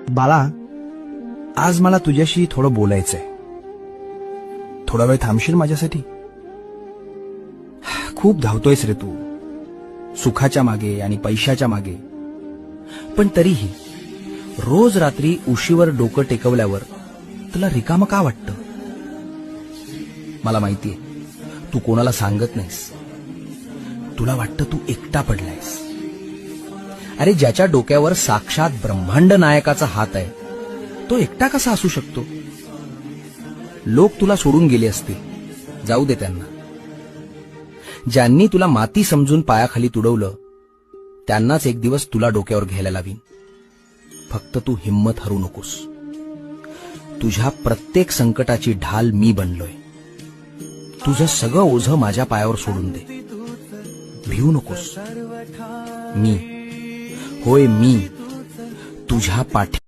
बाळा, आज मला तुझ्याशी थोडं बोलायचंय. थोडा वेळ थांबशील माझ्यासाठी? खूप धावतोयस रे तू, सुखाच्या मागे आणि पैशाच्या मागे. पण तरीही रोज रात्री उशीवर डोकं टेकवल्यावर तुला रिकामं का वाटतं? मला माहितीये, तू कोणाला सांगत नाहीस. तुला वाटतं तू एकटा पडलायस. अरे, ज्याच्या डोक्यावर साक्षात ब्रह्मांड नायकाचा हात आहे, तो एकटा कसा असू शकतो? लोक तुला सोडून गेले असतील, जाऊ दे त्यांना. ज्यांनी तुला माती समजून पायाखाली तुडवलं, त्यांनाच एक दिवस तुला डोक्यावर घ्यायला लावीन. फक्त तू हिम्मत हरू नकोस. तुझ्या प्रत्येक संकटाची ढाल मी बनलोय. तुझं सगळं ओझं माझ्या पायावर सोडून दे. भिवू नकोस. मी, होय मी, तुझ्या पाठी